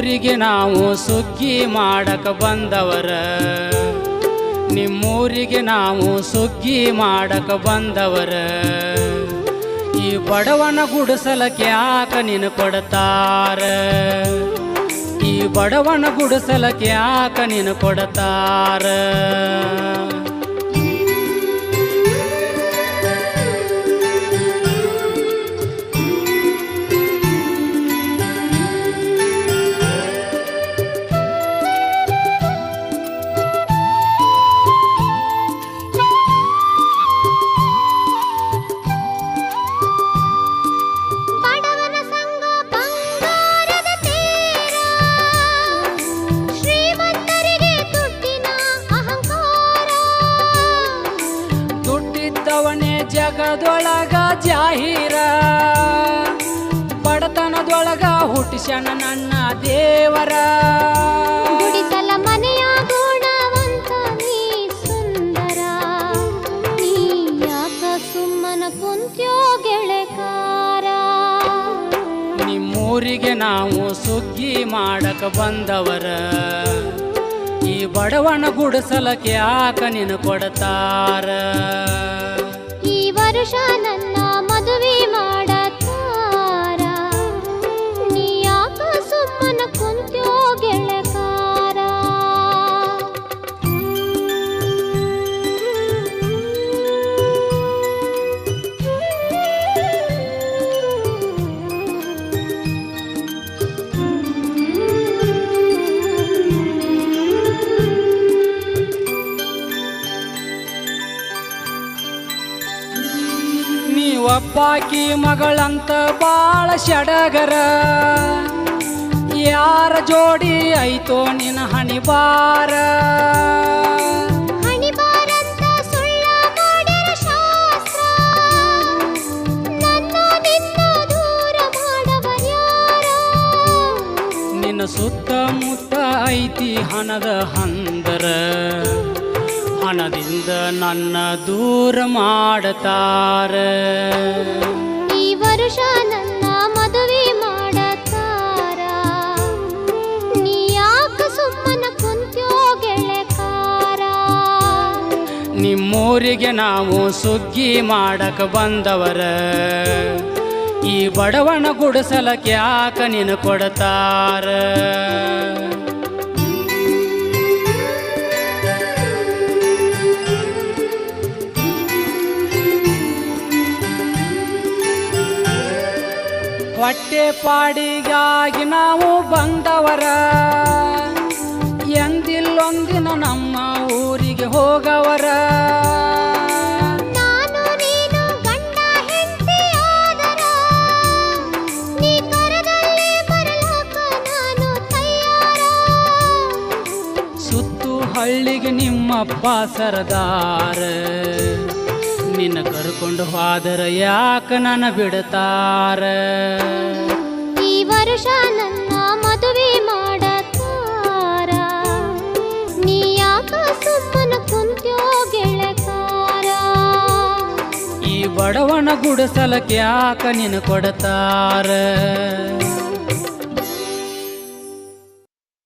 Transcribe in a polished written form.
ನಿಮ್ಮೂರಿಗೆ ನಾವು ಸುಗ್ಗಿ ಮಾಡಕ ಬಂದವರ, ನಿಮ್ಮೂರಿಗೆ ನಾವು ಸುಗ್ಗಿ ಮಾಡಕ ಬಂದವರ. ಈ ಬಡವನ ಗುಡಿಸಲಕ್ಕೆ ಯಾಕ ನೀನು ಕೊಡ್ತಾರ, ಈ ಬಡವನ ಗುಡಿಸಲಕ್ಕೆ ಯಾಕ ನೀನು ಕೊಡ್ತಾರ. ಜಗದೊಳಗ ಜಾಹೀರ, ಬಡತನದೊಳಗ ಹುಟ್ಟಿಸ್ಯಾನ ನನ್ನ ದೇವರ. ಗುಡಿಸಲ ಮನೆಯ ಗುಣವಂತ ನೀ ಸುಂದರ, ನೀ ಯಾಕ ಸುಮ್ಮನ ಕುಂತ್ಯೋ ಗೆಳೆಕಾರ. ನಿಮ್ಮೂರಿಗೆ ನಾವು ಸುಗ್ಗಿ ಮಾಡಕ ಬಂದವರ, ಈ ಬಡವನ ಗುಡಿಸಲಕ್ಕೆ ಯಾಕ ನೀನು ಕೊಡ್ತಾರ. ಈ ವರುಷ ನನ್ನ ಮದುವೆ ಮಾಡತಾರ, ನೀ ಯಾಕ ಸುಮ್ಮನ ಕುಂತ್ಯೋ ಗೆಳೆಕಾರ. ಒಬ್ಬಾಕಿ ಮಗಳಂತ ಬಾಳ ಸಡಗರ, ಯಾರ ಜೋಡಿ ಐತೋ ನಿನ್ನ ಹಣಿಬಾರ. ಹಣಿಬಾರಂತ ಸುಳ್ಳ ಮಾಡಿರ ಶಾಸ್ತ್ರ, ನನ್ನ ನಿನ್ನ ದೂರ ಮಾಡವರ್ಯಾರ. ನಿನ್ನ ಸುತ್ತಮುತ್ತ ಐತಿ ಹಣದ ಹಂದರ, ಹಣದಿಂದ ನನ್ನ ದೂರ ಮಾಡತಾರ. ಈ ವರುಷ ನನ್ನ ಮದುವೆ ಮಾಡತಾರ, ನೀ ಯಾಕ ಸುಮ್ಮನ ಕುಂತ್ಯೋ ಗೆಳೆಕಾರ. ನಿಮ್ಮೂರಿಗೆ ನಾವು ಸುಗ್ಗಿ ಮಾಡಕ ಬಂದವರ, ಈ ಬಡವನ ಗುಡಿಸಲಕ್ಕೆ ಯಾಕ ನೀನು ಕೊಡ್ತಾರ. ಹೊಟ್ಟೆ ಪಾಡಿಗಾಗಿ ನಾವು ಬಂದವರ, ಎಂದಿಲ್ಲೊಂದಿನ ನಮ್ಮ ಊರಿಗೆ ಹೋಗವರ. ನಾನು ನೀನು ಗಂಡ ಹೆಂಡತಿಯಾದರ, ನೀ ಕರದಲ್ಲಿ ಬರಲಾಕ ನಾನು ತಯಾರ. ಸುತ್ತು ಹಳ್ಳಿಗೆ ನಿಮ್ಮಪ್ಪ ಸರದಾರ, ನಿನ್ನ ಕರ್ಕೊಂಡು ಹೋದರ ಯಾಕ ನನ್ನ ಬಿಡ್ತಾರ. ಈ ವರುಷ ನನ್ನ ಮದುವೆ ಮಾಡತಾರ, ನೀ ಯಾಕ ಸುಮ್ಮನ ಕುಂತ್ಯೋ ಗೆಳೆಕಾರ. ಈ ಬಡವನ ಗುಡಿಸಲಕ್ಕೆ ಯಾಕ ನೀನು ಕೊಡ್ತಾರ.